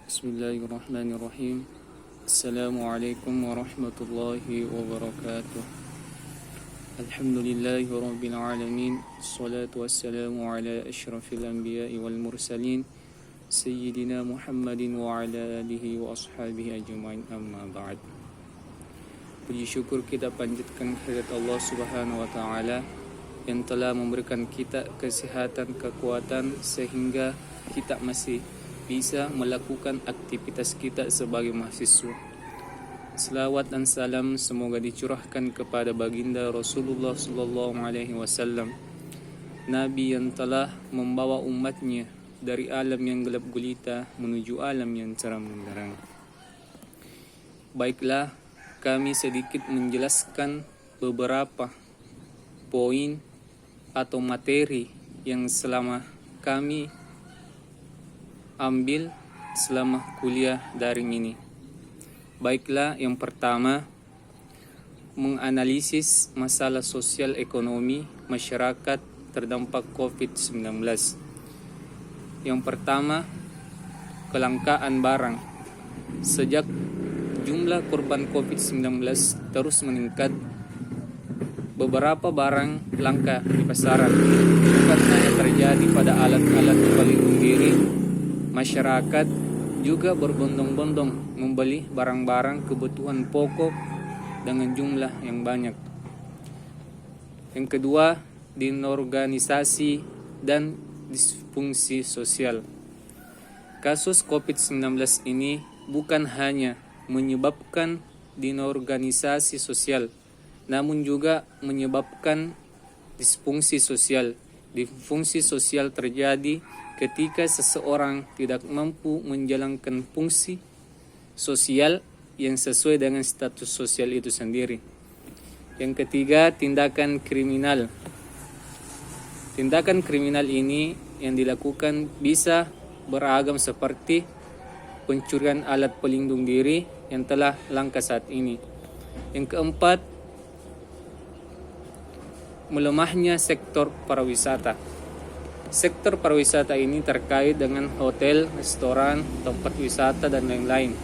Bismillahirrahmanirrahim. Assalamualaikum warahmatullahi wabarakatuh. Alhamdulillahi rabbil alamin. Assalatu wassalamu ala asyrafil anbiya'i wal mursalin Sayyidina Muhammadin wa ala alihi wa ashabihi ajma'in, amma ba'd. Puji syukur kita panjatkan kehadirat Allah subhanahu wa ta'ala yang telah memberikan kita kesehatan, kekuatan sehingga kita masih bisa melakukan aktivitas kita sebagai mahasiswa. Selawat dan salam semoga dicurahkan kepada baginda Rasulullah sallallahu alaihi wasallam, Nabi yang telah membawa umatnya dari alam yang gelap gulita menuju alam yang cerah benderang. Baiklah, kami sedikit menjelaskan beberapa poin atau materi yang selama kami ambil selama kuliah daring ini. Baiklah, yang pertama, menganalisis masalah sosial ekonomi masyarakat terdampak COVID-19. Yang pertama, kelangkaan barang. Sejak jumlah korban COVID-19 terus meningkat, beberapa barang langka di pasaran. Bukan hanya terjadi pada alat-alat pelindung diri, masyarakat juga berbondong-bondong membeli barang-barang kebutuhan pokok dengan jumlah yang banyak. Yang kedua, disorganisasi dan disfungsi sosial. Kasus COVID-19 ini bukan hanya menyebabkan disorganisasi sosial, namun juga menyebabkan disfungsi sosial. Disfungsi sosial terjadi ketika seseorang tidak mampu menjalankan fungsi sosial yang sesuai dengan status sosial itu sendiri. Yang ketiga, tindakan kriminal. Tindakan kriminal ini yang dilakukan bisa beragam seperti pencurian alat pelindung diri yang telah langka saat ini. Yang keempat, melemahnya sektor pariwisata. Sektor pariwisata ini terkait dengan hotel, restoran, tempat wisata, dan lain-lain.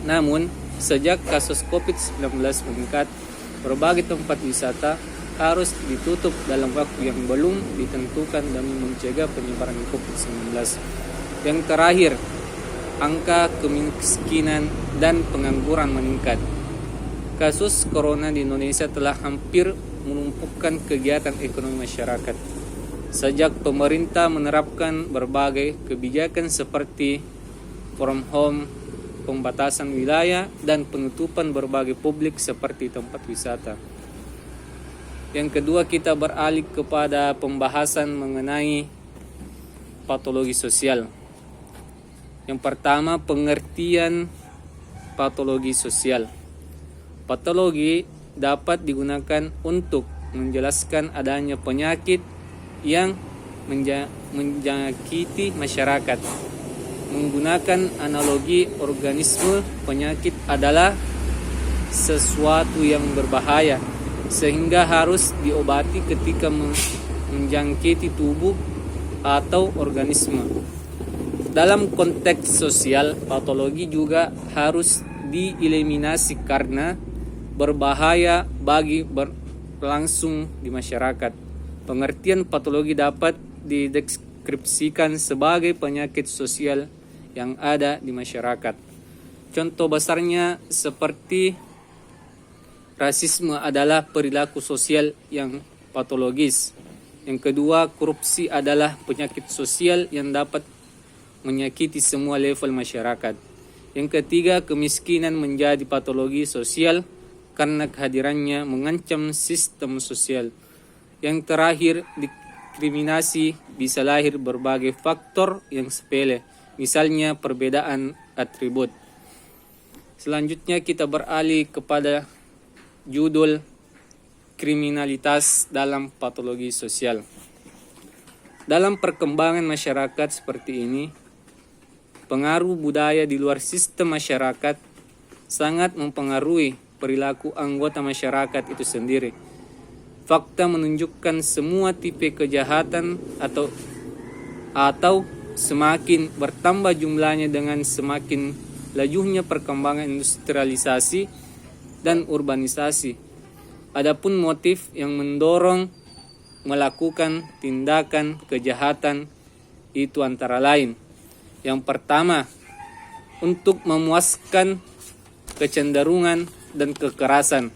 Namun, sejak kasus COVID-19 meningkat, berbagai tempat wisata harus ditutup dalam waktu yang belum ditentukan demi mencegah penyebaran COVID-19. Yang terakhir, angka kemiskinan dan pengangguran meningkat. Kasus corona di Indonesia telah hampir melumpuhkan kegiatan ekonomi masyarakat. Sejak pemerintah menerapkan berbagai kebijakan seperti from home, pembatasan wilayah, dan penutupan berbagai publik seperti tempat wisata. Yang kedua, kita beralih kepada pembahasan mengenai patologi sosial. Yang pertama, pengertian patologi sosial. Patologi dapat digunakan untuk menjelaskan adanya penyakit yang menjangkiti masyarakat. Menggunakan analogi organisme, penyakit adalah sesuatu yang berbahaya sehingga harus diobati ketika menjangkiti tubuh atau organisme. Dalam konteks sosial, patologi juga harus dieliminasi karena berbahaya bagi berlangsung di masyarakat. Pengertian patologi dapat dideskripsikan sebagai penyakit sosial yang ada di masyarakat. Contoh besarnya seperti rasisme adalah perilaku sosial yang patologis. Yang kedua, korupsi adalah penyakit sosial yang dapat menyakiti semua level masyarakat. Yang ketiga, kemiskinan menjadi patologi sosial karena kehadirannya mengancam sistem sosial. Yang terakhir, diskriminasi bisa lahir berbagai faktor yang sepele, misalnya perbedaan atribut. Selanjutnya kita beralih kepada judul kriminalitas dalam patologi sosial. Dalam perkembangan masyarakat seperti ini, pengaruh budaya di luar sistem masyarakat sangat mempengaruhi perilaku anggota masyarakat itu sendiri. Fakta menunjukkan semua tipe kejahatan atau semakin bertambah jumlahnya dengan semakin lajunya perkembangan industrialisasi dan urbanisasi. Adapun motif yang mendorong melakukan tindakan kejahatan itu antara lain: yang pertama, untuk memuaskan kecenderungan dan kekerasan;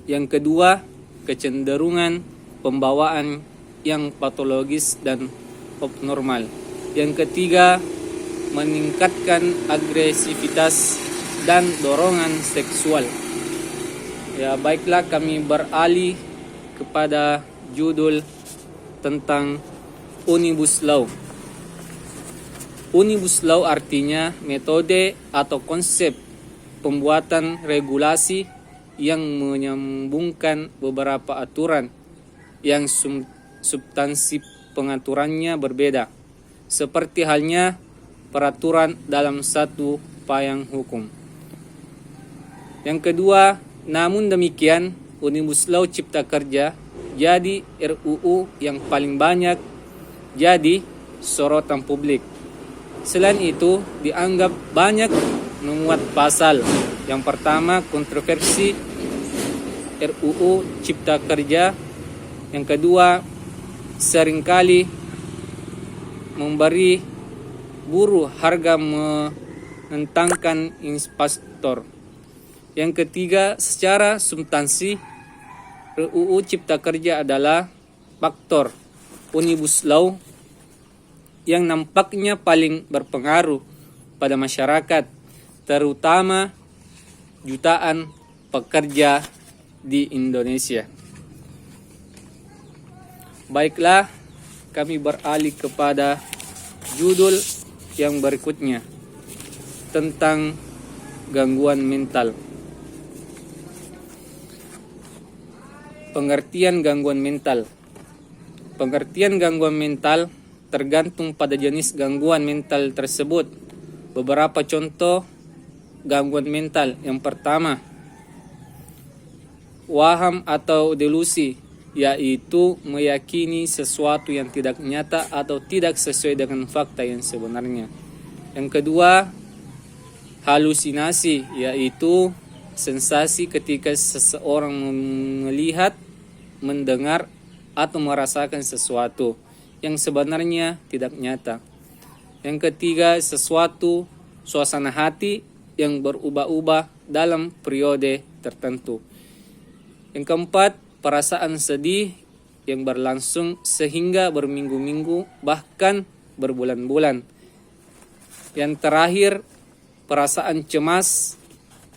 yang kedua, kecenderungan pembawaan yang patologis dan abnormal; yang ketiga, meningkatkan agresivitas dan dorongan seksual. Ya, baiklah, kami beralih kepada judul tentang Omnibus Law. Omnibus Law artinya metode atau konsep pembuatan regulasi yang menyambungkan beberapa aturan yang substansi pengaturannya berbeda, seperti halnya peraturan dalam satu payung hukum. Yang kedua, namun demikian, Omnibus Law Cipta Kerja jadi RUU yang paling banyak jadi sorotan publik. Selain itu, dianggap banyak memuat pasal. Yang pertama, kontroversi RUU Cipta Kerja. Yang kedua, seringkali memberi buruh harga menentangkan investor. Yang ketiga, secara substansi, RUU Cipta Kerja adalah faktor Omnibus Law yang nampaknya paling berpengaruh pada masyarakat, terutama jutaan pekerja di Indonesia. Baiklah, kami beralih kepada judul yang berikutnya tentang gangguan mental. Pengertian gangguan mental. Pengertian gangguan mental tergantung pada jenis gangguan mental tersebut. Beberapa contoh gangguan mental. Yang pertama, waham atau delusi, yaitu meyakini sesuatu yang tidak nyata atau tidak sesuai dengan fakta yang sebenarnya. Yang kedua, halusinasi, yaitu sensasi ketika seseorang melihat, mendengar, atau merasakan sesuatu yang sebenarnya tidak nyata. Yang ketiga, sesuatu suasana hati yang berubah-ubah dalam periode tertentu. Yang keempat, perasaan sedih yang berlangsung sehingga berminggu-minggu bahkan berbulan-bulan. Yang terakhir, perasaan cemas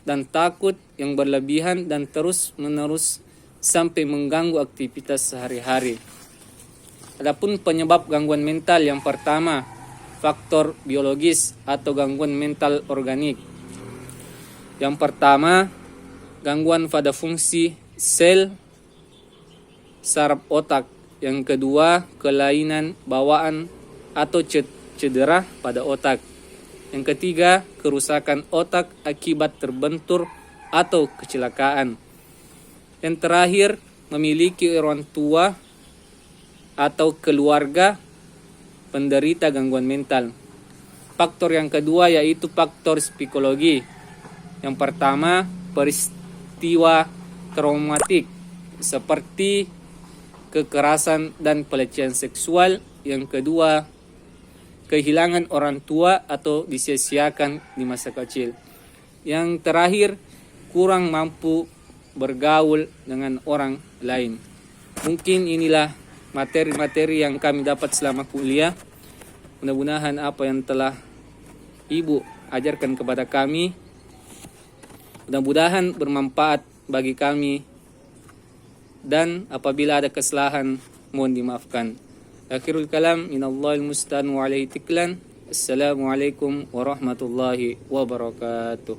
dan takut yang berlebihan dan terus-menerus sampai mengganggu aktivitas sehari-hari. Adapun penyebab gangguan mental, yang pertama, faktor biologis atau gangguan mental organik. Yang pertama, gangguan pada fungsi sel saraf otak. Yang kedua, kelainan bawaan atau cedera pada otak. Yang ketiga, kerusakan otak akibat terbentur atau kecelakaan. Yang terakhir, memiliki orang tua atau keluarga penderita gangguan mental. Faktor yang kedua yaitu faktor psikologi. Yang pertama, peristiwa traumatik seperti kekerasan dan pelecehan seksual. Yang kedua, kehilangan orang tua atau disia-siakan di masa kecil. Yang terakhir, kurang mampu bergaul dengan orang lain. Mungkin inilah materi-materi yang kami dapat selama kuliah. Mudah-mudahan apa yang telah Ibu ajarkan kepada kami, mudah-mudahan bermanfaat bagi kami, dan apabila ada kesalahan mohon dimaafkan. Akhirul kalam, minallahil musta'an wa alaihi tiklan. Assalamualaikum warahmatullahi wabarakatuh.